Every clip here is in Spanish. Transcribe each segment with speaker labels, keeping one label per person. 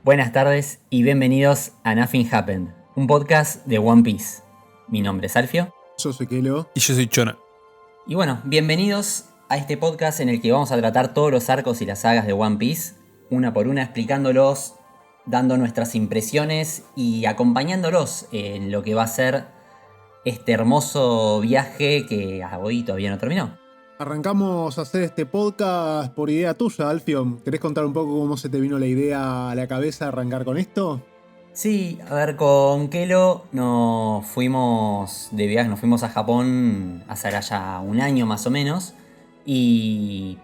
Speaker 1: Buenas tardes y bienvenidos a Nothing Happened, un podcast de One Piece. Mi nombre es Alfio.
Speaker 2: Yo soy Kelo.
Speaker 3: Y yo soy Chona.
Speaker 1: Y bueno, bienvenidos a este podcast en el que vamos a tratar todos los arcos y las sagas de One Piece, una por una, explicándolos, dando nuestras impresiones y acompañándolos en lo que va a ser este hermoso viaje que hoy todavía no terminó.
Speaker 2: Arrancamos a hacer este podcast por idea tuya, Alfio. ¿Querés contar un poco cómo se te vino la idea a la cabeza de arrancar con esto?
Speaker 1: Sí, a ver, con Kelo nos fuimos de viaje, nos fuimos a Japón hace ya un año más o menos. Y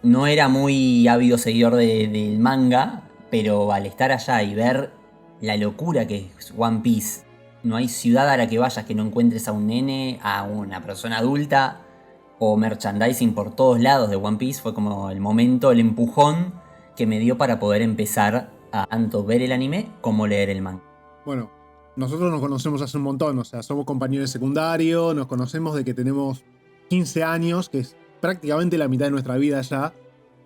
Speaker 1: no era muy ávido seguidor del manga, pero al estar allá y ver la locura que es One Piece, no hay ciudad a la que vayas que no encuentres a un nene, a una persona adulta o merchandising por todos lados de One Piece. Fue como el momento, el empujón que me dio para poder empezar a tanto ver el anime como leer el manga.
Speaker 2: Bueno, nosotros nos conocemos hace un montón, o sea, somos compañeros de secundario, nos conocemos de que tenemos 15 años, que es prácticamente la mitad de nuestra vida ya.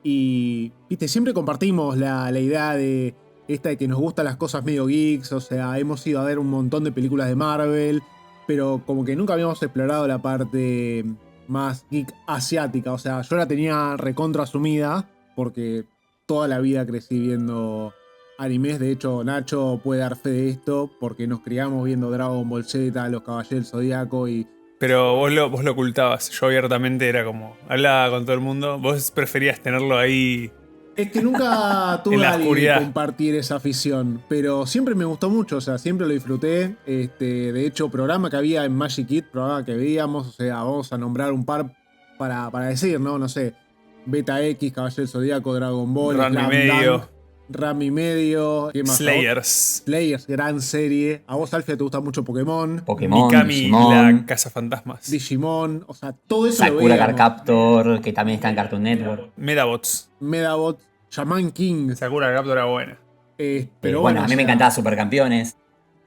Speaker 2: Y, viste, siempre compartimos la idea de esta de que nos gustan las cosas medio geeks, o sea, hemos ido a ver un montón de películas de Marvel, pero como que nunca habíamos explorado la parte más geek asiática, o sea, yo la tenía recontra asumida, porque toda la vida crecí viendo animes. De hecho, Nacho puede dar fe de esto, porque nos criamos viendo Dragon Ball Z, Los Caballeros del Zodíaco y...
Speaker 3: Pero vos lo ocultabas. Yo abiertamente era como, hablaba con todo el mundo. Vos preferías tenerlo ahí.
Speaker 2: Es que nunca tuve
Speaker 3: En la
Speaker 2: a alguien que
Speaker 3: oscuridad.
Speaker 2: compartir esa afición, pero siempre me gustó mucho, o sea, siempre lo disfruté. De hecho, programa que había en Magic Kid, programa que veíamos, o sea, vamos a nombrar un par para decir, ¿no? No sé, Beta X, Caballero del Zodíaco, Dragon Ball,
Speaker 3: Ranma y
Speaker 2: Slam
Speaker 3: medio.
Speaker 2: Dunk, Ranma y medio, ¿qué más?
Speaker 3: Slayers.
Speaker 2: Slayers, gran serie. A vos, Alfia, te gusta mucho Pokémon,
Speaker 1: Pokémon,
Speaker 3: Mikami,
Speaker 1: Digimon,
Speaker 3: la cazafantasmas.
Speaker 2: Digimon, o sea, todo eso lo
Speaker 1: Sakura
Speaker 2: veíamos.
Speaker 1: Card Captor, que también está en Cartoon Network.
Speaker 3: Medabots.
Speaker 2: Medabot, Shaman King,
Speaker 3: Sakura Captor era buena.
Speaker 2: pero
Speaker 1: Bueno, a mí
Speaker 2: o
Speaker 1: me
Speaker 2: sea,
Speaker 1: encantaba Supercampeones.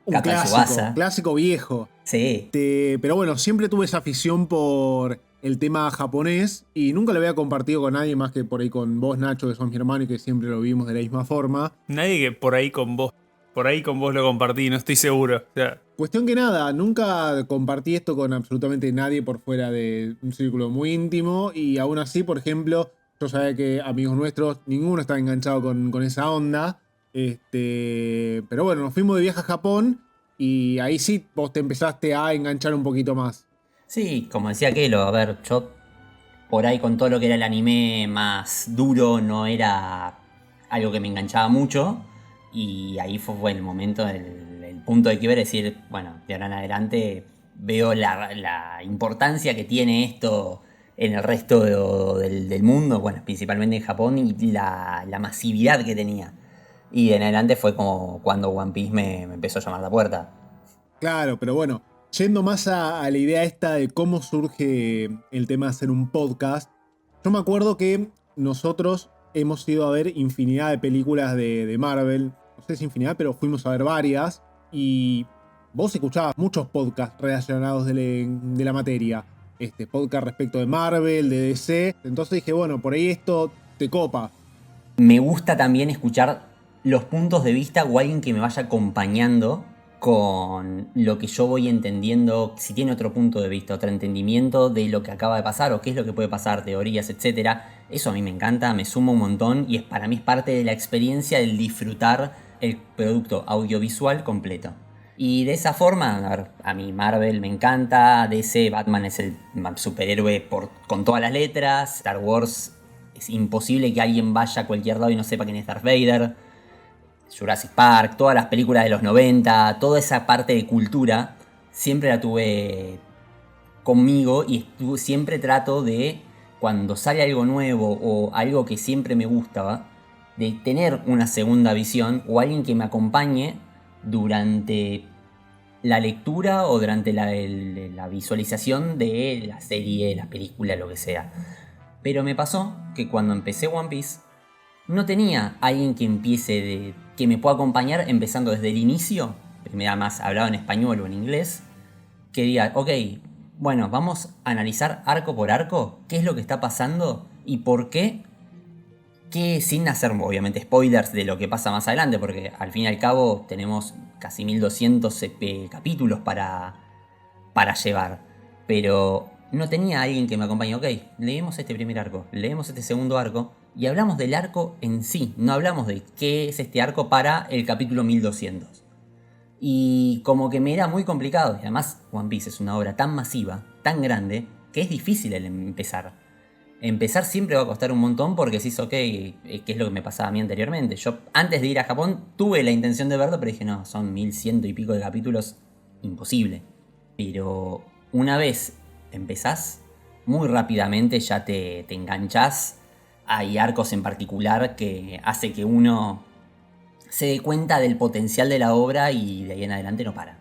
Speaker 2: un
Speaker 1: Captain
Speaker 2: clásico,
Speaker 1: Tsubasa.
Speaker 2: clásico viejo.
Speaker 1: Sí.
Speaker 2: Pero bueno, siempre tuve esa afición por el tema japonés y nunca lo había compartido con nadie más que por ahí con vos, Nacho, que sos mi hermano y que siempre lo vimos de la misma forma.
Speaker 3: Nadie que por ahí con vos lo compartí, no estoy seguro. O sea,
Speaker 2: Cuestión que nada, nunca compartí esto con absolutamente nadie por fuera de un círculo muy íntimo y aún así, por ejemplo, yo sabía que amigos nuestros, ninguno estaba enganchado con esa onda. Pero bueno, nos fuimos de viaje a Japón y ahí sí vos te empezaste a enganchar un poquito más.
Speaker 1: Sí, como decía Kelo, a ver, yo por ahí con todo lo que era el anime más duro no era algo que me enganchaba mucho. Y ahí fue el momento, el punto de quiebre, decir, bueno, de ahora en adelante veo la importancia que tiene esto en el resto del mundo, bueno, principalmente en Japón, y la masividad que tenía. Y de en adelante fue como cuando One Piece me empezó a llamar a la puerta.
Speaker 2: Claro, pero bueno, yendo más a la idea esta de cómo surge el tema de hacer un podcast, yo me acuerdo que nosotros hemos ido a ver infinidad de películas de Marvel, no sé si infinidad, pero fuimos a ver varias, y vos escuchabas muchos podcasts relacionados de la materia, podcast respecto de Marvel, de DC, entonces dije, bueno, por ahí esto te copa.
Speaker 1: Me gusta también escuchar los puntos de vista o alguien que me vaya acompañando con lo que yo voy entendiendo, si tiene otro punto de vista, otro entendimiento de lo que acaba de pasar o qué es lo que puede pasar, teorías, etc. Eso a mí me encanta, me suma un montón y para mí es parte de la experiencia del disfrutar el producto audiovisual completo. Y de esa forma, a ver, a mí Marvel me encanta, DC, Batman es el superhéroe con todas las letras, Star Wars es imposible que alguien vaya a cualquier lado y no sepa quién es Darth Vader. Jurassic Park, todas las películas de los 90, toda esa parte de cultura, siempre la tuve conmigo y siempre trato de, cuando sale algo nuevo o algo que siempre me gustaba, de tener una segunda visión o alguien que me acompañe durante la lectura o durante la visualización de la serie, la película, lo que sea. Pero me pasó que cuando empecé One Piece, no tenía alguien que que me pueda acompañar empezando desde el inicio, primero más hablado en español o en inglés, que diga, ok, bueno, vamos a analizar arco por arco qué es lo que está pasando y por qué Que sin hacer obviamente spoilers de lo que pasa más adelante, porque al fin y al cabo tenemos casi 1200 capítulos para llevar. Pero no tenía alguien que me acompañe. Ok, leemos este primer arco, leemos este segundo arco y hablamos del arco en sí. No hablamos de qué es este arco para el capítulo 1200. Y como que me era muy complicado. Y además One Piece es una obra tan masiva, tan grande, que es difícil el empezar. Empezar siempre va a costar un montón porque si es ok, que es lo que me pasaba a mí anteriormente. Yo antes de ir a Japón tuve la intención de verlo, pero dije no, son 1100 y pico de capítulos, imposible. Pero una vez empezás, muy rápidamente ya te enganchás. Hay arcos en particular que hace que uno se dé cuenta del potencial de la obra y de ahí en adelante no para.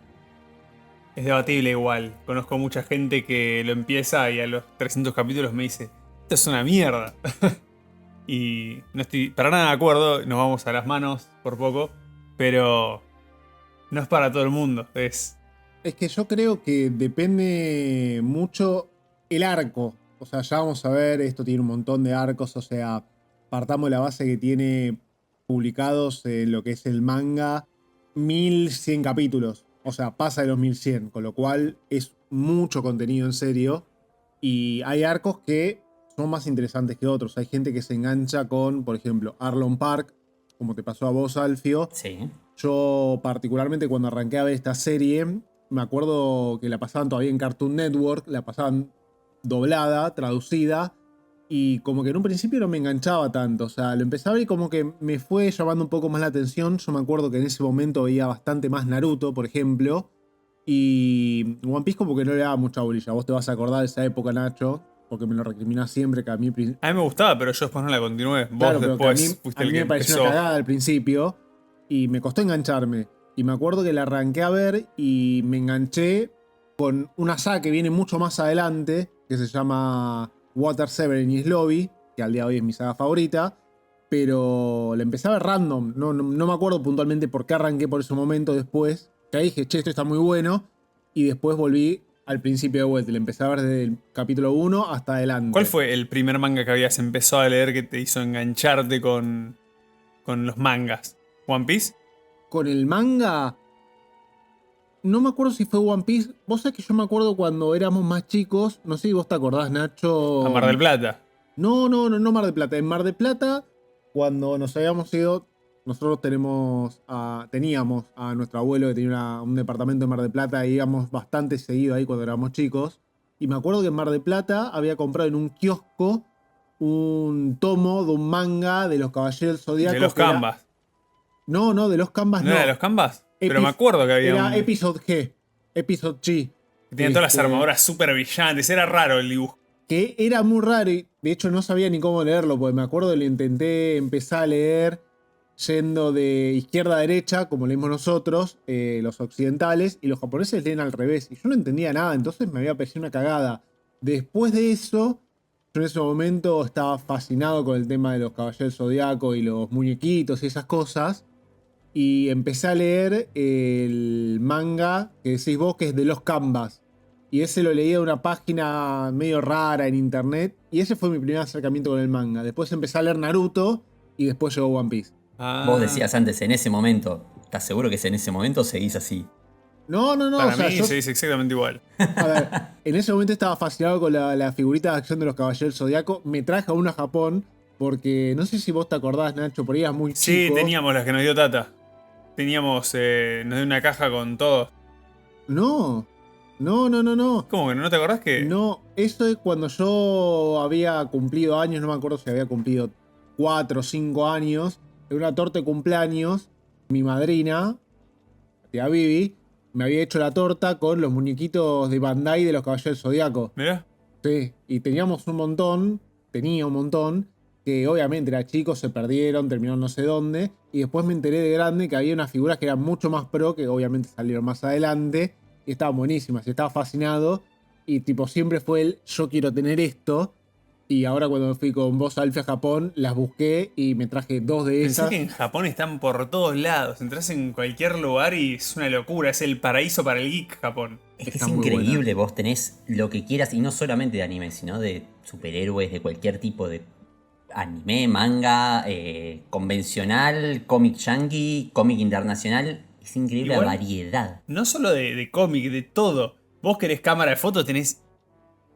Speaker 3: Es debatible igual. Conozco mucha gente que lo empieza y a los 300 capítulos me dice, esto es una mierda. Y no estoy para nada de acuerdo, nos vamos a las manos por poco, pero no es para todo el mundo.
Speaker 2: Es que yo creo que depende mucho el arco. O sea, ya vamos a ver, esto tiene un montón de arcos, o sea, partamos de la base que tiene publicados en lo que es el manga 1100 capítulos. O sea, pasa de los 1100, con lo cual es mucho contenido en serio. Y hay arcos que son más interesantes que otros. Hay gente que se engancha con, por ejemplo, Arlong Park, como te pasó a vos, Alfio.
Speaker 1: Sí.
Speaker 2: Yo, particularmente, cuando arranqué a ver esta serie, me acuerdo que la pasaban todavía en Cartoon Network, la pasaban doblada, traducida, y como que en un principio no me enganchaba tanto. O sea, lo empecé a ver y como que me fue llamando un poco más la atención. Yo me acuerdo que en ese momento veía bastante más Naruto, por ejemplo, y One Piece como que no le daba mucha bolilla. Vos te vas a acordar de esa época, Nacho, porque me lo recriminás siempre, que a mí...
Speaker 3: A mí me gustaba, pero yo después no la continué.
Speaker 2: Claro,
Speaker 3: Vos
Speaker 2: pero que
Speaker 3: después fuiste
Speaker 2: a
Speaker 3: el
Speaker 2: mí
Speaker 3: que
Speaker 2: me pareció
Speaker 3: empezó.
Speaker 2: una cagada al principio y me costó engancharme. Y me acuerdo que la arranqué a ver y me enganché con una saga que viene mucho más adelante, que se llama Water 7 y Lobby, que al día de hoy es mi saga favorita, pero la empecé a ver random. No me acuerdo puntualmente por qué arranqué por ese momento después. Que ahí dije, che, esto está muy bueno. Y después volví al principio de vuelta. La empecé a ver desde el capítulo 1 hasta adelante.
Speaker 3: ¿Cuál fue el primer manga que habías empezado a leer que te hizo engancharte con los mangas? ¿One Piece?
Speaker 2: Con el manga, no me acuerdo si fue One Piece. Vos sabés que yo me acuerdo cuando éramos más chicos. No sé si vos te acordás, Nacho.
Speaker 3: A Mar del Plata.
Speaker 2: No Mar del Plata. En Mar del Plata, cuando nos habíamos ido, nosotros teníamos a nuestro abuelo que tenía un departamento en Mar del Plata y íbamos bastante seguido ahí cuando éramos chicos. Y me acuerdo que en Mar del Plata había comprado en un kiosco un tomo de un manga de los Caballeros del Zodíaco.
Speaker 3: De los Canvas.
Speaker 2: No, de los Canvas no.
Speaker 3: ¿No era de los Canvas? Pero me acuerdo que había
Speaker 2: Era Episode G, Episode G.
Speaker 3: que tenía todas las armaduras súper brillantes. Era raro el dibujo.
Speaker 2: Que era muy raro y de hecho no sabía ni cómo leerlo, porque me acuerdo que lo intenté empezar a leer yendo de izquierda a derecha, como leímos nosotros, los occidentales, y los japoneses leen al revés. Y yo no entendía nada, entonces me había parecido una cagada. Después de eso, yo en ese momento estaba fascinado con el tema de los Caballeros del Zodiaco y los muñequitos y esas cosas. Y empecé a leer el manga que decís vos, que es de los Canvas. Y ese lo leía de una página medio rara en internet. Y ese fue mi primer acercamiento con el manga. Después empecé a leer Naruto y después llegó One Piece.
Speaker 1: Vos decías antes, en ese momento, ¿estás seguro que es en ese momento o seguís así?
Speaker 2: No.
Speaker 3: Para
Speaker 2: o sea,
Speaker 3: mí se dice exactamente igual.
Speaker 2: A ver, en ese momento estaba fascinado con la figurita de acción de los Caballeros del Zodiaco. Me traje a uno a Japón porque no sé si vos te acordás, Nacho, por ahí eras muy
Speaker 3: Sí,
Speaker 2: chico.
Speaker 3: teníamos las que nos dio Tata. Teníamos, nos dio una caja con todo.
Speaker 2: No.
Speaker 3: ¿Cómo que no te acordás que?
Speaker 2: No, eso es cuando yo había cumplido años, no me acuerdo si había cumplido 4 o 5 años. En una torta de cumpleaños, mi madrina, tía Vivi, me había hecho la torta con los muñequitos de Bandai de los Caballeros del Zodiaco.
Speaker 3: Mirá.
Speaker 2: Sí, y teníamos un montón, que obviamente era chicos, se perdieron, terminaron no sé dónde, y después me enteré de grande que había unas figuras que eran mucho más pro, que obviamente salieron más adelante, y estaban buenísimas, y estaba fascinado, y tipo siempre fue el, yo quiero tener esto, y ahora cuando me fui con vos, Alfie, a Japón, las busqué y me traje 2 de
Speaker 3: Pensé
Speaker 2: esas.
Speaker 3: que en Japón están por todos lados. Entras en cualquier lugar y es una locura. Es el paraíso para el geek, Japón.
Speaker 1: Es que
Speaker 2: Está
Speaker 1: es
Speaker 2: muy
Speaker 1: increíble, vos tenés lo que quieras, y no solamente de anime, sino de superhéroes, de cualquier tipo de Anime, manga, convencional, cómic yankee, cómic internacional. Es increíble
Speaker 3: Igual,
Speaker 1: la variedad.
Speaker 3: no solo de cómic, de todo. Vos querés cámara de fotos, tenés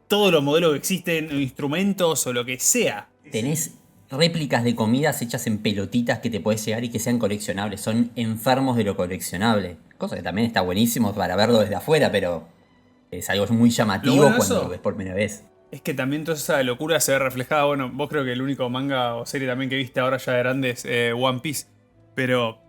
Speaker 3: todos los modelos que existen, o instrumentos o lo que sea.
Speaker 1: Tenés réplicas de comidas hechas en pelotitas que te podés llegar y que sean coleccionables. Son enfermos de lo coleccionable. Cosa que también está buenísimo para verlo desde afuera, pero es algo muy
Speaker 3: Lo
Speaker 1: llamativo
Speaker 3: bueno de
Speaker 1: cuando
Speaker 3: eso
Speaker 1: lo ves por primera vez.
Speaker 3: es que también toda esa locura se ve reflejada. Bueno, vos creo que el único manga o serie también que viste ahora ya de grande es One Piece. Pero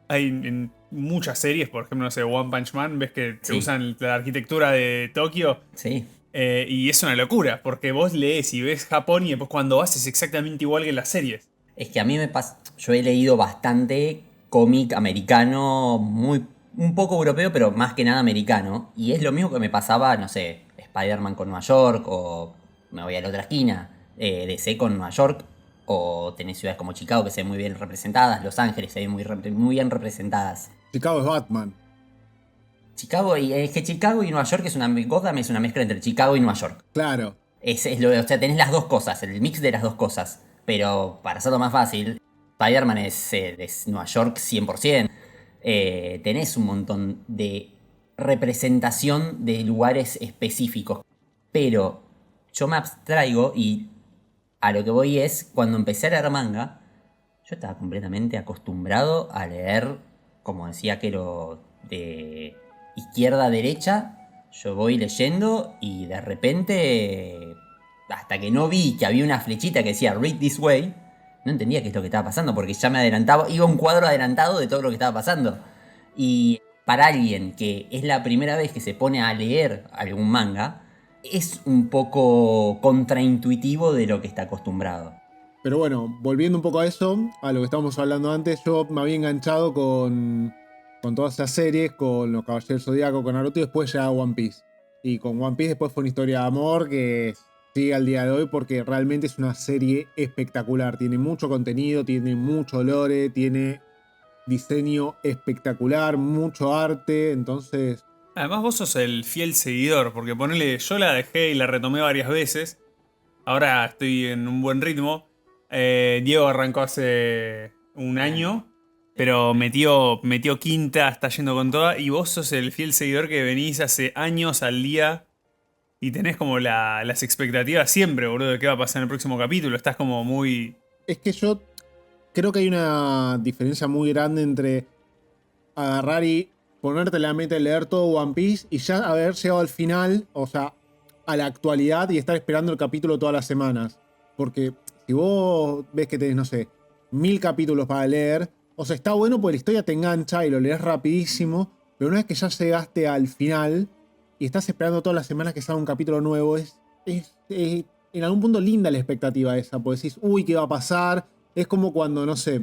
Speaker 3: hay en muchas series, por ejemplo, no sé, One Punch Man, ves que se
Speaker 1: Sí.
Speaker 3: usan la arquitectura de Tokio.
Speaker 1: Sí.
Speaker 3: Y es una locura, porque vos lees y ves Japón y después cuando vas es exactamente igual que en las series.
Speaker 1: Es que a mí me pasa. Yo he leído bastante cómic americano, un poco europeo, pero más que nada americano. Y es lo mismo que me pasaba, no sé, Spider-Man con Nueva York, o me voy a la otra esquina, DC con Nueva York, o tenés ciudades como Chicago que se ven muy bien representadas, Los Ángeles se ven muy bien representadas.
Speaker 2: Chicago es Batman.
Speaker 1: Chicago, y es que Chicago y Nueva York Gotham es una mezcla entre Chicago y Nueva York.
Speaker 2: Claro.
Speaker 1: O sea, tenés las dos cosas, el mix de las dos cosas. Pero para hacerlo más fácil, Spider-Man es Nueva York 100%. Tenés un montón de representación de lugares específicos. Pero yo me abstraigo y a lo que voy es, cuando empecé a leer manga, yo estaba completamente acostumbrado a leer, como decía Kero, de izquierda a derecha. Yo voy leyendo y de repente, hasta que no vi que había una flechita que decía Read This Way, no entendía qué es lo que estaba pasando, porque ya me adelantaba, iba un cuadro adelantado de todo lo que estaba pasando. Y para alguien que es la primera vez que se pone a leer algún manga, es un poco contraintuitivo de lo que está acostumbrado.
Speaker 2: Pero bueno, volviendo un poco a eso, a lo que estábamos hablando antes, yo me había enganchado con todas esas series, con Los Caballeros del Zodíaco, con Naruto y después ya One Piece. Y con One Piece después fue una historia de amor que sigue al día de hoy porque realmente es una serie espectacular. Tiene mucho contenido, tiene mucho lore, tiene diseño espectacular, mucho arte, entonces...
Speaker 3: Además vos sos el fiel seguidor, porque ponele, yo la dejé y la retomé varias veces. Ahora estoy en un buen ritmo. Diego arrancó hace un año, pero metió quinta, está yendo con toda. Y vos sos el fiel seguidor que venís hace años al día y tenés como las expectativas siempre, boludo, de qué va a pasar en el próximo capítulo. Estás como muy...
Speaker 2: Es que yo creo que hay una diferencia muy grande entre agarrar y ponerte la meta de leer todo One Piece y ya haber llegado al final, o sea, a la actualidad y estar esperando el capítulo todas las semanas. Porque si vos ves que tenés, no sé, 1000 capítulos para leer, o sea, está bueno porque la historia te engancha y lo lees rapidísimo, pero una vez que ya llegaste al final y estás esperando todas las semanas que salga un capítulo nuevo, es en algún punto linda la expectativa esa, porque decís, uy, ¿qué va a pasar? Es como cuando, no sé,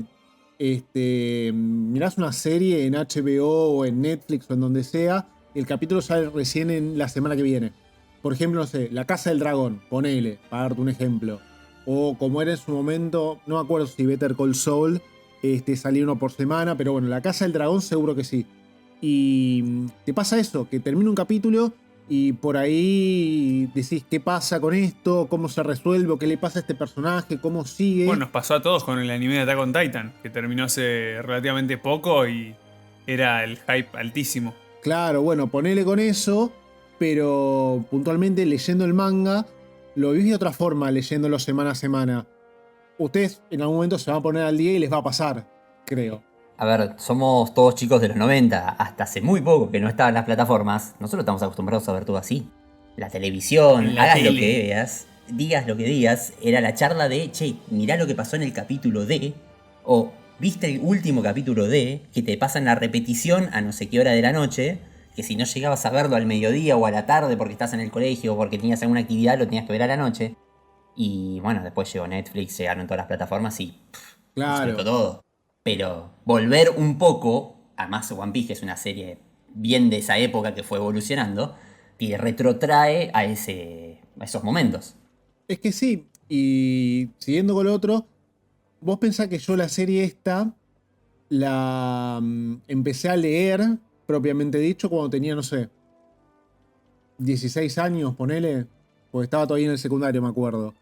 Speaker 2: mirás una serie en HBO o en Netflix o en donde sea, el capítulo sale recién en la semana que viene. Por ejemplo, no sé, La Casa del Dragón, ponele, para darte un ejemplo. O como era en su momento, no me acuerdo si Better Call Saul salía uno por semana, pero bueno, La Casa del Dragón seguro que sí. Y te pasa eso, que termina un capítulo y por ahí decís qué pasa con esto, cómo se resuelve, qué le pasa a este personaje, cómo sigue.
Speaker 3: Bueno, nos pasó a todos con el anime de Attack on Titan, que terminó hace relativamente poco y era el hype altísimo.
Speaker 2: Claro, bueno, ponele con eso, pero puntualmente leyendo el manga, lo vivís de otra forma leyéndolo semana a semana. Ustedes en algún momento se van a poner al día y les va a pasar, creo.
Speaker 1: A ver, somos todos chicos de los 90, hasta hace muy poco que no estaban las plataformas. Nosotros estamos acostumbrados a ver todo así. La televisión,
Speaker 3: En la
Speaker 1: hagas lo
Speaker 3: tele.
Speaker 1: que veas, digas lo que digas, era la charla de, che, mirá lo que pasó en el capítulo de, o viste el último capítulo de, que te pasan la repetición a no sé qué hora de la noche, que si no llegabas a verlo al mediodía o a la tarde porque estás en el colegio o porque tenías alguna actividad, lo tenías que ver a la noche. Y bueno, después llegó Netflix, llegaron todas las plataformas y
Speaker 2: Claro.
Speaker 1: explotó todo. Pero volver un poco, además One Piece, que es una serie bien de esa época que fue evolucionando, y retrotrae a esos momentos.
Speaker 2: Es que sí, y siguiendo con lo otro, vos pensás que yo la serie esta la empecé a leer, propiamente dicho, cuando tenía, no sé, 16 años, ponele, porque estaba todavía en el secundario, me acuerdo.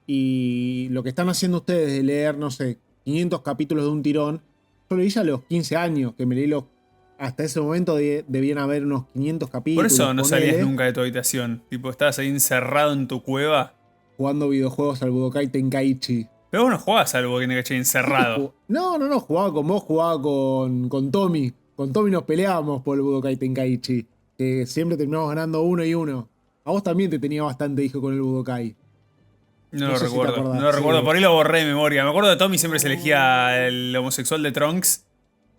Speaker 2: Y lo que están haciendo ustedes de leer, no sé, 500 capítulos de un tirón, yo lo hice a los 15 años, que me leí los... Hasta ese momento debían haber unos 500
Speaker 3: Por
Speaker 2: capítulos,
Speaker 3: eso no salías
Speaker 2: ponele,
Speaker 3: nunca de tu habitación. Tipo, estabas ahí encerrado en tu cueva.
Speaker 2: jugando videojuegos al Budokai Tenkaichi.
Speaker 3: Pero vos no jugabas al Boken Gacha encerrado.
Speaker 2: No, jugaba con vos, jugaba con Tommy. Con Tommy nos peleábamos por el Budokai Tenkaichi. Que siempre terminamos ganando 1-1. A vos también te tenía bastante hijo con el Budokai.
Speaker 3: No
Speaker 2: No
Speaker 3: lo
Speaker 2: sé si te
Speaker 3: recuerdo,
Speaker 2: acordás,
Speaker 3: no lo
Speaker 2: sí.
Speaker 3: recuerdo. Por ahí lo borré de memoria. Me acuerdo de Tommy siempre se elegía el homosexual de Trunks.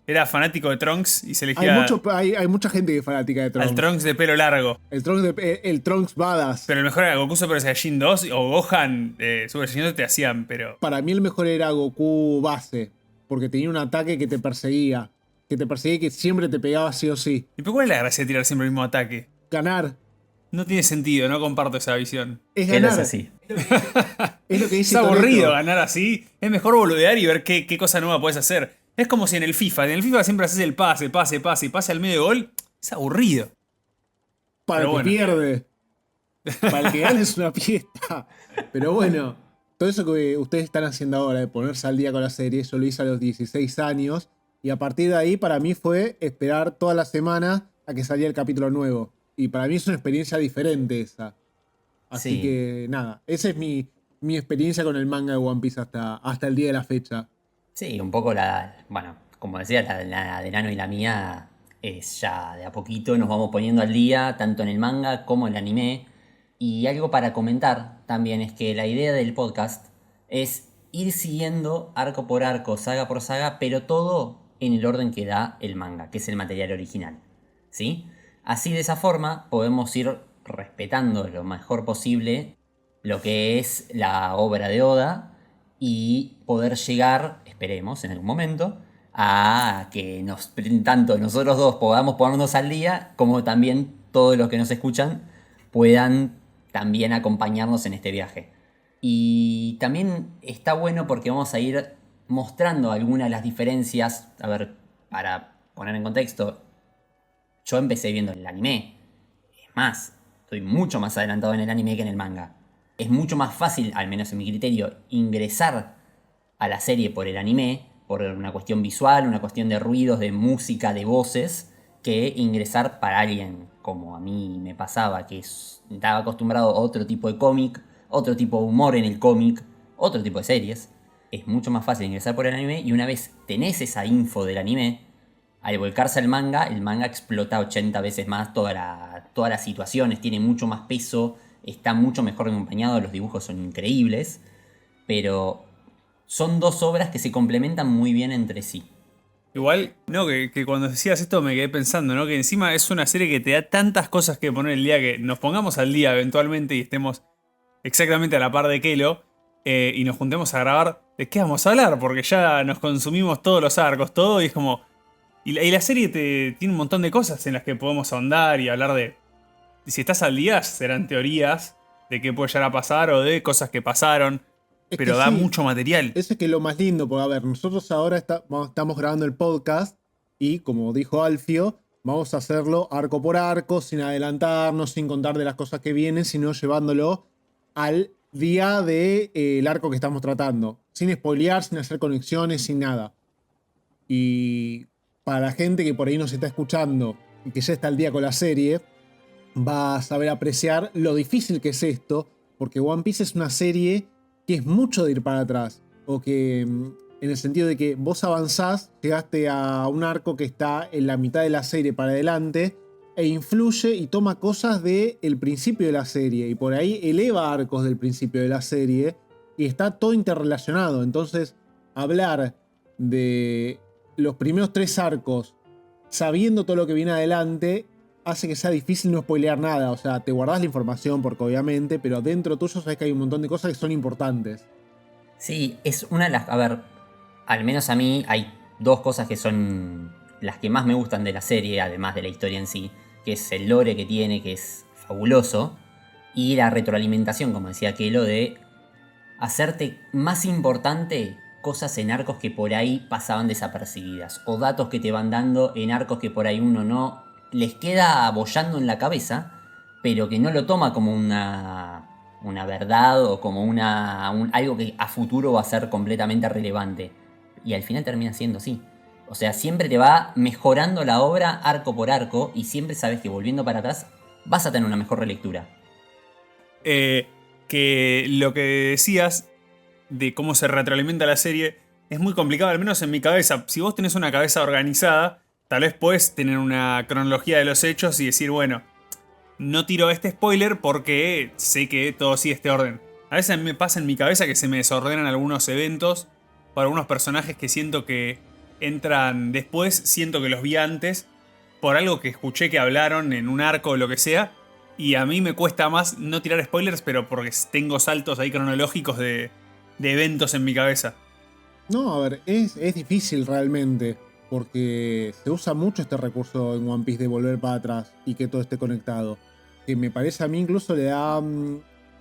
Speaker 3: Era fanático de Trunks y se elegía
Speaker 2: Hay mucha gente que es fanática de Trunks.
Speaker 3: al Trunks de pelo largo.
Speaker 2: El Trunks Badass.
Speaker 3: Pero el mejor era Goku Super Saiyajin 2 o Gohan Super Saiyajin 2 te hacían, pero...
Speaker 2: Para mí el mejor era Goku base. Porque tenía un ataque que te perseguía. Que te perseguía y que siempre te pegaba sí o sí.
Speaker 3: ¿Y por cuál es la gracia de tirar siempre el mismo ataque?
Speaker 2: Ganar.
Speaker 3: No tiene sentido, no comparto esa visión.
Speaker 2: Es
Speaker 1: Él es
Speaker 2: ganar.
Speaker 1: así.
Speaker 2: Es lo que
Speaker 3: Es
Speaker 2: dice
Speaker 3: aburrido
Speaker 2: Toretto.
Speaker 3: ganar así. Es mejor boludear y ver qué cosa nueva puedes hacer. Es como si en el FIFA. En el FIFA siempre haces el pase y pase al medio gol. Es aburrido.
Speaker 2: Para el
Speaker 3: Pero
Speaker 2: que pierde. Para el que gana es una fiesta. Pero bueno, todo eso que ustedes están haciendo ahora de ponerse al día con la serie, yo lo hice a los 16 años. Y a partir de ahí, para mí fue esperar toda la semana a que saliera el capítulo nuevo. Y para mí es una experiencia diferente esa. Así
Speaker 1: Sí.
Speaker 2: que nada, esa es mi experiencia con el manga de One Piece hasta el día de la fecha.
Speaker 1: Sí, un poco bueno, como decía, la de Nano y la mía es ya de a poquito nos vamos poniendo al día, tanto en el manga como en el anime. Y algo para comentar también es que la idea del podcast es ir siguiendo arco por arco, saga por saga, pero todo en el orden que da el manga, que es el material original. ¿Sí? Así de esa forma podemos ir respetando lo mejor posible lo que es la obra de Oda y poder llegar, esperemos en algún momento, a que tanto nosotros dos podamos ponernos al día, como también todos los que nos escuchan puedan también acompañarnos en este viaje. Y también está bueno porque vamos a ir mostrando algunas de las diferencias. A ver, para poner en contexto, yo empecé viendo el anime. Es más, estoy mucho más adelantado en el anime que en el manga. Es mucho más fácil, al menos en mi criterio, ingresar a la serie por el anime, por una cuestión visual, una cuestión de ruidos, de música, de voces, que ingresar para alguien como a mí me pasaba, que estaba acostumbrado a otro tipo de cómic, otro tipo de humor en el cómic, otro tipo de series. Es mucho más fácil ingresar por el anime y una vez tenés esa info del anime, al volcarse al manga, el manga explota 80 veces más todas las situaciones, tiene mucho más peso, está mucho mejor acompañado, los dibujos son increíbles, pero son dos obras que se complementan muy bien entre sí.
Speaker 3: Igual, no, que cuando decías esto me quedé pensando, ¿no? Que encima es una serie que te da tantas cosas que poner el día que nos pongamos al día eventualmente y estemos exactamente a la par de Kelo y nos juntemos a grabar. ¿De qué vamos a hablar? Porque ya nos consumimos todos los arcos, todo, y es como... Y la serie tiene un montón de cosas en las que podemos ahondar y hablar de... Si estás al día, serán teorías de qué puede llegar a pasar o de cosas que pasaron,
Speaker 2: Es
Speaker 3: pero
Speaker 2: que
Speaker 3: da
Speaker 2: sí,
Speaker 3: mucho material.
Speaker 2: eso es que es lo más lindo, porque a ver, nosotros ahora estamos grabando el podcast y como dijo Alfio, vamos a hacerlo arco por arco, sin adelantarnos, sin contar de las cosas que vienen, sino llevándolo al día del arco que estamos tratando, sin spoilear, sin hacer conexiones, sin nada. Y para la gente que por ahí nos está escuchando y que ya está al día con la serie, va a saber apreciar lo difícil que es esto, porque One Piece es una serie que es mucho de ir para atrás, o que en el sentido de que vos avanzás, llegaste a un arco que está en la mitad de la serie para adelante, e influye y toma cosas del principio de la serie, y por ahí eleva arcos del principio de la serie, y está todo interrelacionado. Entonces, hablar de los primeros 3 arcos, sabiendo todo lo que viene adelante, hace que sea difícil no spoilear nada. O sea, te guardás la información porque obviamente, pero dentro tuyo sabes que hay un montón de cosas que son importantes.
Speaker 1: Sí, es una de las... A ver, al menos a mí hay dos cosas que son las que más me gustan de la serie, además de la historia en sí, que es el lore que tiene, que es fabuloso, y la retroalimentación, como decía Kelo, de hacerte más importante cosas en arcos que por ahí pasaban desapercibidas, o datos que te van dando en arcos que por ahí uno no les queda boyando en la cabeza, pero que no lo toma como una verdad o como algo que a futuro va a ser completamente relevante. Y al final termina siendo así. O sea, siempre te va mejorando la obra arco por arco y siempre sabes que volviendo para atrás vas a tener una mejor relectura.
Speaker 3: Que lo que decías de cómo se retroalimenta la serie es muy complicado, al menos en mi cabeza. Si vos tenés una cabeza organizada, tal vez podés tener una cronología de los hechos y decir, bueno, no tiro este spoiler porque sé que todo sigue este orden. A veces a mí me pasa en mi cabeza que se me desordenan algunos eventos por algunos personajes que siento que entran después, siento que los vi antes, por algo que escuché que hablaron en un arco o lo que sea. Y a mí me cuesta más no tirar spoilers, pero porque tengo saltos ahí cronológicos de eventos en mi cabeza.
Speaker 2: No, a ver, es difícil realmente, porque se usa mucho este recurso en One Piece de volver para atrás y que todo esté conectado. Que me parece a mí incluso le da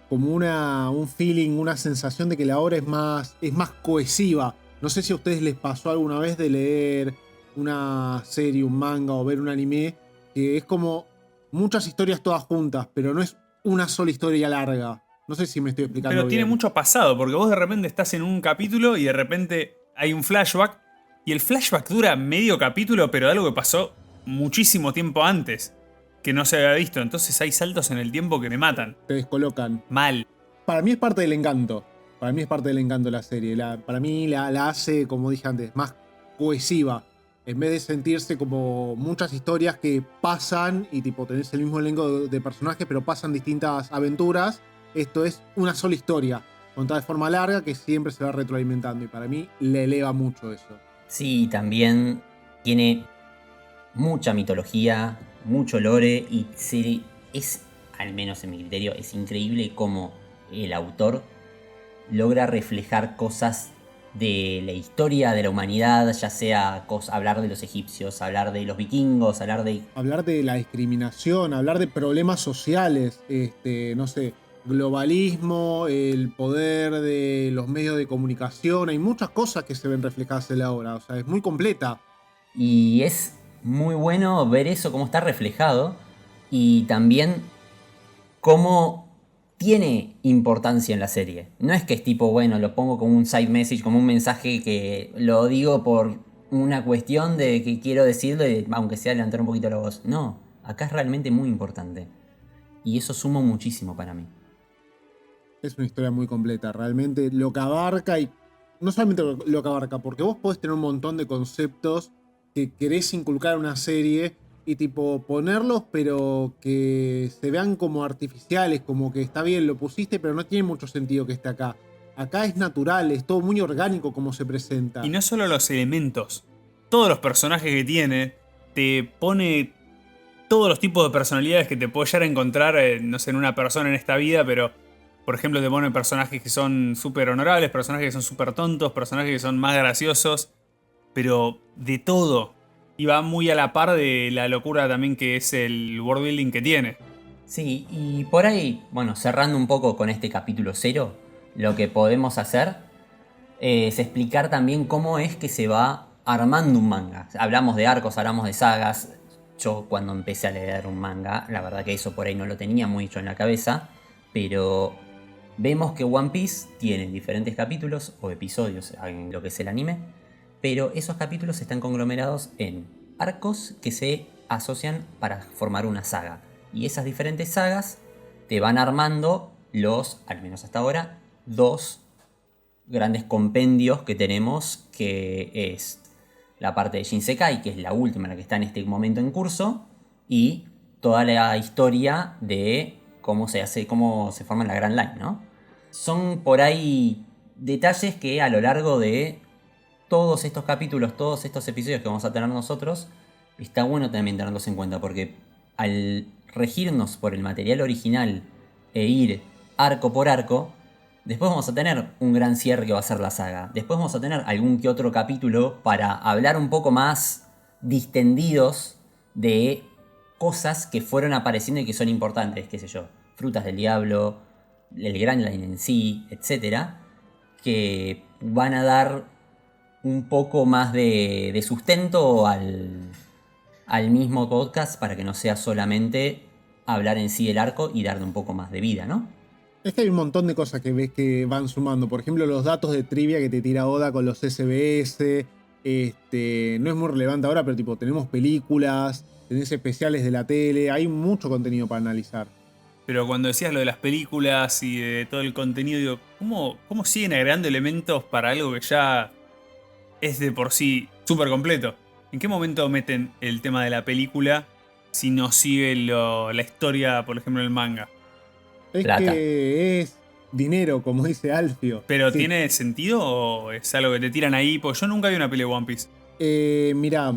Speaker 2: como un feeling, una sensación de que la obra es más cohesiva. No sé si a ustedes les pasó alguna vez de leer una serie, un manga o ver un anime, que es como muchas historias todas juntas, pero no es una sola historia larga. No sé si me estoy explicando
Speaker 3: Pero tiene
Speaker 2: bien.
Speaker 3: mucho pasado, porque vos de repente estás en un capítulo y de repente hay un flashback. Y el flashback dura medio capítulo, pero de algo que pasó muchísimo tiempo antes, que no se había visto. Entonces hay saltos en el tiempo que me matan.
Speaker 2: Te descolocan.
Speaker 3: Mal.
Speaker 2: Para mí es parte del encanto. Para mí es parte del encanto de la serie. Para mí la hace, como dije antes, más cohesiva. En vez de sentirse como muchas historias que pasan y tipo tenés el mismo elenco de personajes, pero pasan distintas aventuras. Esto es una sola historia, contada de forma larga, que siempre se va retroalimentando. Y para mí le eleva mucho eso.
Speaker 1: Sí, también tiene mucha mitología, mucho lore y es, al menos en mi criterio, es increíble cómo el autor logra reflejar cosas de la historia de la humanidad, ya sea hablar de los egipcios, hablar de los vikingos, hablar
Speaker 2: de la discriminación, hablar de problemas sociales, no sé, globalismo, el poder de los medios de comunicación, hay muchas cosas que se ven reflejadas en la obra, o sea, es muy completa.
Speaker 1: Y es muy bueno ver eso, cómo está reflejado y también cómo tiene importancia en la serie. No es que es tipo, bueno, lo pongo como un side message, como un mensaje que lo digo por una cuestión de que quiero decirle, aunque sea levantar un poquito la voz. No, acá es realmente muy importante. Y eso suma muchísimo para mí.
Speaker 2: Es una historia muy completa, realmente lo que abarca y no solamente lo que abarca, porque vos podés tener un montón de conceptos que querés inculcar en una serie y tipo ponerlos pero que se vean como artificiales, como que está bien, lo pusiste pero no tiene mucho sentido que esté acá. Acá es natural, es todo muy orgánico como se presenta.
Speaker 3: Y no solo los elementos, todos los personajes que tiene, te pone todos los tipos de personalidades que te puedes llegar a encontrar, no sé, en una persona en esta vida, pero por ejemplo te pone personajes que son súper honorables, personajes que son súper tontos, personajes que son más graciosos, pero de todo. Y va muy a la par de la locura también que es el world building que tiene.
Speaker 1: Sí, y por ahí, bueno, cerrando un poco con este capítulo 0, lo que podemos hacer es explicar también cómo es que se va armando un manga. Hablamos de arcos, hablamos de sagas. Yo cuando empecé a leer un manga, la verdad que eso por ahí no lo tenía muy hecho en la cabeza, pero vemos que One Piece tiene diferentes capítulos o episodios en lo que es el anime, pero esos capítulos están conglomerados en arcos que se asocian para formar una saga. Y esas diferentes sagas te van armando al menos hasta ahora, dos grandes compendios que tenemos, que es la parte de Shinsekai, que es la última, la que está en este momento en curso, y toda la historia de cómo se forma la Grand Line, ¿no? Son por ahí detalles que a lo largo de todos estos capítulos, todos estos episodios que vamos a tener nosotros, está bueno también tenerlos en cuenta, porque al regirnos por el material original e ir arco por arco, después vamos a tener un gran cierre que va a ser la saga. Después vamos a tener algún que otro capítulo para hablar un poco más distendidos de cosas que fueron apareciendo y que son importantes, qué sé yo, Frutas del Diablo, el Grand Line en sí, etcétera, que van a dar un poco más de sustento al mismo podcast para que no sea solamente hablar en sí del arco y darle un poco más de vida, ¿no?
Speaker 2: Es que hay un montón de cosas que ves que van sumando. Por ejemplo, los datos de trivia que te tira Oda con los SBS. No es muy relevante ahora, pero tipo, tenemos películas, tenés especiales de la tele. Hay mucho contenido para analizar.
Speaker 3: Pero cuando decías lo de las películas y de todo el contenido, digo, ¿cómo siguen agregando elementos para algo que ya es de por sí súper completo? ¿En qué momento meten el tema de la película si no sigue la historia, por ejemplo, del manga?
Speaker 2: Es
Speaker 1: Plata.
Speaker 2: que es dinero, como dice Alfio.
Speaker 3: ¿Pero
Speaker 2: Sí.
Speaker 3: tiene sentido o es algo que te tiran ahí? Porque yo nunca vi una peli de One Piece.
Speaker 2: Mirá,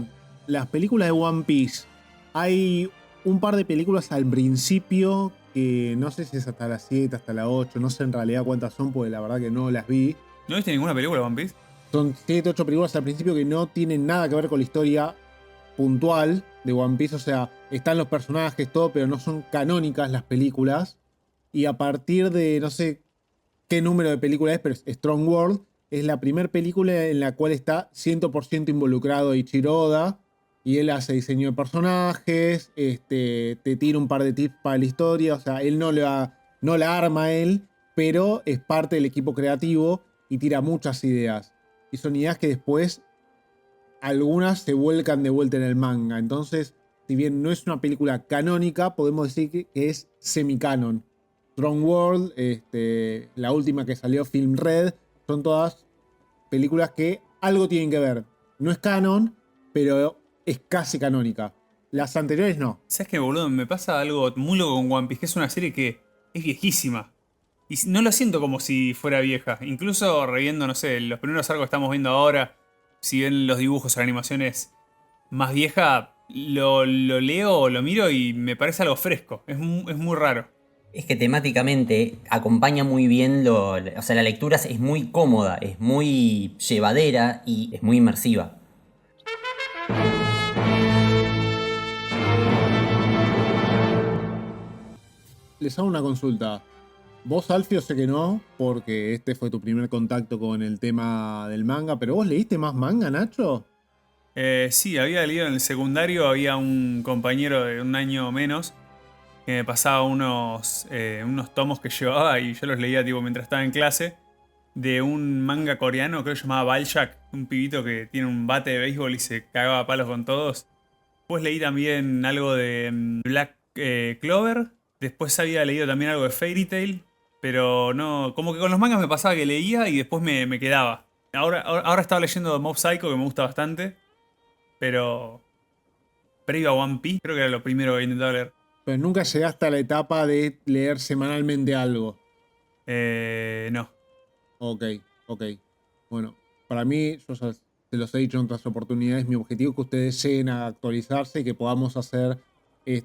Speaker 2: las películas de One Piece. Hay un par de películas al principio que no sé si es hasta las 7, hasta las 8, no sé en realidad cuántas son, porque la verdad que no las vi.
Speaker 3: ¿No viste ninguna película de One Piece?
Speaker 2: Son 7, 8 películas al principio que no tienen nada que ver con la historia puntual de One Piece. O sea, están los personajes, todo, pero no son canónicas las películas. Y a partir de, no sé qué número de película es, pero es Strong World, es la primera película en la cual está 100% involucrado Ichiro Oda. Y él hace diseño de personajes, te tira un par de tips para la historia. O sea, él no la arma él, pero es parte del equipo creativo y tira muchas ideas. Y son ideas que después algunas se vuelcan de vuelta en el manga. Entonces, si bien no es una película canónica, podemos decir que es semi-canon. Strong World, la última que salió, Film Red, son todas películas que algo tienen que ver. No es canon, pero es casi canónica. Las anteriores no.
Speaker 3: ¿Sabes qué, boludo? Me pasa algo muy loco con One Piece, que es una serie que es viejísima. Y no lo siento como si fuera vieja. Incluso reviendo, no sé, los primeros arcos que estamos viendo ahora, si ven los dibujos o la animación es más vieja, lo leo o lo miro y me parece algo fresco. Es muy raro.
Speaker 1: Es que temáticamente acompaña muy bien o sea, la lectura es muy cómoda, es muy llevadera y es muy inmersiva.
Speaker 2: Les hago una consulta. Vos, Alfio, sé que no, porque este fue tu primer contacto con el tema del manga, pero ¿vos leíste más manga, Nacho?
Speaker 3: Sí, había leído en el secundario, había un compañero de un año menos que me pasaba unos tomos que llevaba y yo los leía tipo mientras estaba en clase, de un manga coreano, creo que se llamaba Baljak, un pibito que tiene un bate de béisbol y se cagaba a palos con todos. Después leí también algo de Black Clover, después había leído también algo de Fairy Tail, pero no, como que con los mangas me pasaba que leía y después me quedaba. Ahora estaba leyendo Mob Psycho, que me gusta bastante, pero previo a One Piece, creo que era lo primero que intentaba leer.
Speaker 2: Pero nunca llegaste a la etapa de leer semanalmente algo.
Speaker 3: No.
Speaker 2: Ok, ok. Bueno, para mí, yo ya se los he dicho en otras oportunidades, mi objetivo es que ustedes lleguen a actualizarse y que podamos hacer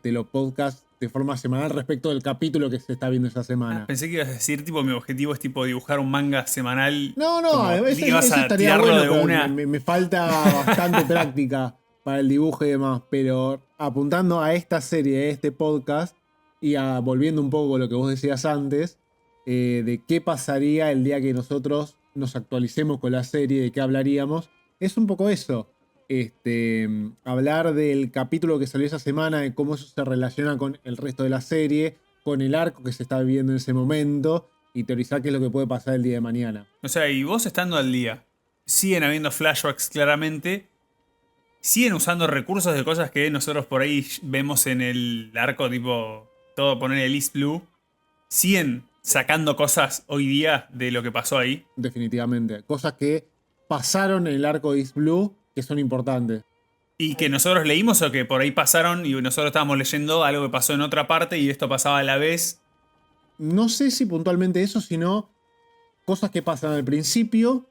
Speaker 2: los podcasts de forma semanal respecto del capítulo que se está viendo esa semana.
Speaker 3: Pensé que ibas a decir, tipo, mi objetivo es tipo dibujar un manga semanal.
Speaker 2: No,
Speaker 3: Como,
Speaker 2: eso,
Speaker 3: ibas
Speaker 2: eso
Speaker 3: a
Speaker 2: estaría
Speaker 3: tirarlo
Speaker 2: bueno,
Speaker 3: de
Speaker 2: pero
Speaker 3: una.
Speaker 2: me falta bastante práctica para el dibujo y demás. Pero apuntando a esta serie, a este podcast, y volviendo un poco a lo que vos decías antes, de qué pasaría el día que nosotros nos actualicemos con la serie, de qué hablaríamos, es un poco eso. Hablar del capítulo que salió esa semana, de cómo eso se relaciona con el resto de la serie, con el arco que se está viviendo en ese momento, y teorizar qué es lo que puede pasar el día de mañana.
Speaker 3: O sea, y vos estando al día, siguen habiendo flashbacks claramente. Siguen usando recursos de cosas que nosotros por ahí vemos en el arco, tipo, todo poner el East Blue. Siguen sacando cosas hoy día de lo que pasó ahí.
Speaker 2: Definitivamente. Cosas que pasaron en el arco de East Blue que son importantes.
Speaker 3: Y que nosotros leímos o que por ahí pasaron y nosotros estábamos leyendo algo que pasó en otra parte y esto pasaba a la vez.
Speaker 2: No sé si puntualmente eso, sino cosas que pasan al principio,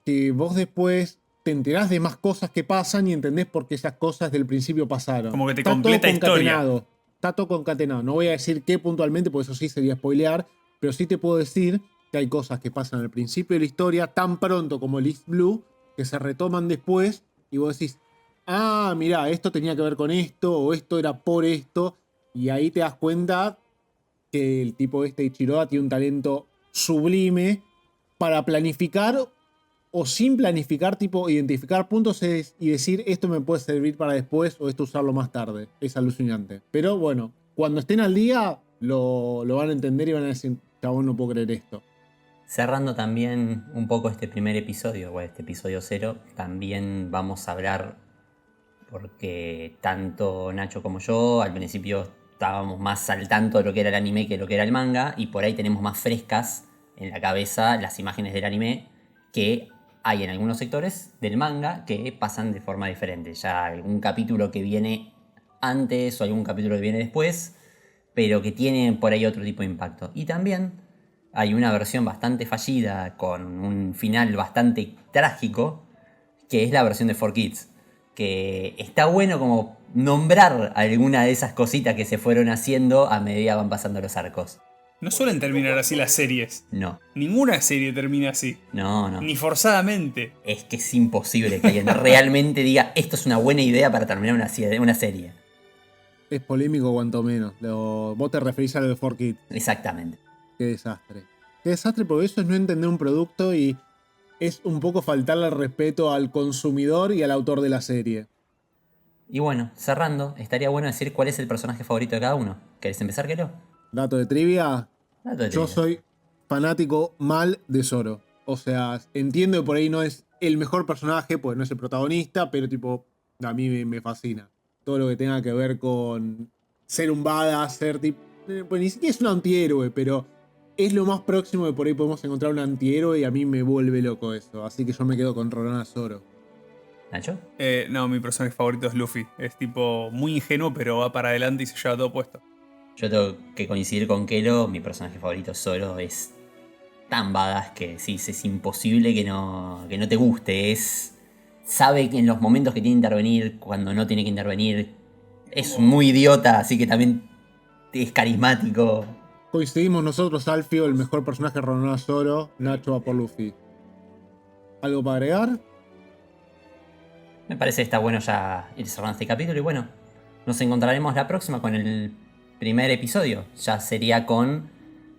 Speaker 2: que vos después te enterás de más cosas que pasan y entendés por qué esas cosas del principio pasaron.
Speaker 3: Como que te
Speaker 2: Está
Speaker 3: completa
Speaker 2: todo
Speaker 3: historia.
Speaker 2: concatenado. Está todo concatenado. No voy a decir qué puntualmente, porque eso sí sería spoilear, pero sí te puedo decir que hay cosas que pasan al principio de la historia, tan pronto como el East Blue, que se retoman después y vos decís, ah, mirá, esto tenía que ver con esto, o esto era por esto, y ahí te das cuenta que el tipo Ichiroda tiene un talento sublime para planificar o sin planificar, tipo identificar puntos y decir esto me puede servir para después o esto usarlo más tarde. Es alucinante. Pero bueno, cuando estén al día lo van a entender y van a decir, chabón, no puedo creer esto.
Speaker 1: Cerrando también un poco este primer episodio, o este episodio 0, también vamos a hablar, porque tanto Nacho como yo al principio estábamos más al tanto de lo que era el anime que lo que era el manga, y por ahí tenemos más frescas en la cabeza las imágenes del anime que hay en algunos sectores del manga que pasan de forma diferente. Ya algún capítulo que viene antes o algún capítulo que viene después, pero que tiene por ahí otro tipo de impacto. Y también hay una versión bastante fallida con un final bastante trágico, que es la versión de 4Kids. Que está bueno como nombrar alguna de esas cositas que se fueron haciendo a medida van pasando los arcos.
Speaker 3: No suelen terminar así las series.
Speaker 1: No,
Speaker 3: Ninguna serie termina así.
Speaker 1: no.
Speaker 3: Ni forzadamente.
Speaker 1: Es que es imposible que alguien realmente diga esto es una buena idea para terminar una serie.
Speaker 2: Es polémico cuanto menos. Vos te referís a lo de 4Kids.
Speaker 1: Exactamente.
Speaker 2: Qué desastre. Qué desastre, porque eso es no entender un producto y es un poco faltarle el respeto al consumidor y al autor de la serie.
Speaker 1: Y bueno, cerrando, estaría bueno decir cuál es el personaje favorito de cada uno. ¿Querés empezar, Kero?
Speaker 2: Dato de trivia,
Speaker 1: Dato de
Speaker 2: yo
Speaker 1: trivia.
Speaker 2: soy fanático mal de Zoro. O sea, entiendo que por ahí no es el mejor personaje, pues no es el protagonista, pero tipo, a mí me fascina. Todo lo que tenga que ver con ser un badass, ser tipo... Pues ni siquiera es un antihéroe, pero es lo más próximo que por ahí podemos encontrar un antihéroe y a mí me vuelve loco eso. Así que yo me quedo con Rorona Zoro.
Speaker 1: ¿Nacho?
Speaker 3: No, mi personaje favorito es Luffy. Es tipo muy ingenuo, pero va para adelante y se lleva todo puesto.
Speaker 1: Yo tengo que coincidir con Kero, mi personaje favorito Zoro es tan badass que sí, es imposible que no te guste. Sabe que en los momentos que tiene que intervenir, cuando no tiene que intervenir, es muy idiota, así que también es carismático.
Speaker 2: Coincidimos nosotros, Alfio, el mejor personaje Rorona Zoro, Nacho va por Luffy. ¿Algo para agregar?
Speaker 1: Me parece que está bueno ya ir cerrando este capítulo y bueno, nos encontraremos la próxima con el primer episodio. Ya sería con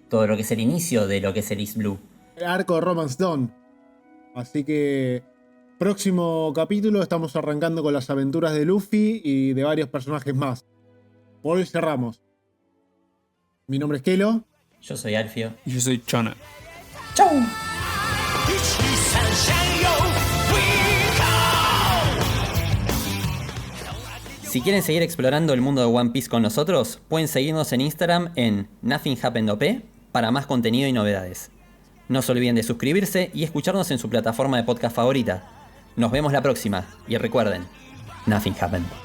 Speaker 1: todo lo que es el inicio de lo que es el East Blue.
Speaker 2: El arco de Romance Dawn. Así que próximo capítulo estamos arrancando con las aventuras de Luffy y de varios personajes más. Por hoy cerramos. Mi nombre es Kelo.
Speaker 1: Yo soy Alfio.
Speaker 3: Y yo soy Chona.
Speaker 1: ¡Chau! Si quieren seguir explorando el mundo de One Piece con nosotros, pueden seguirnos en Instagram en NothingHappenedOP para más contenido y novedades. No se olviden de suscribirse y escucharnos en su plataforma de podcast favorita. Nos vemos la próxima y recuerden, Nothing Happened.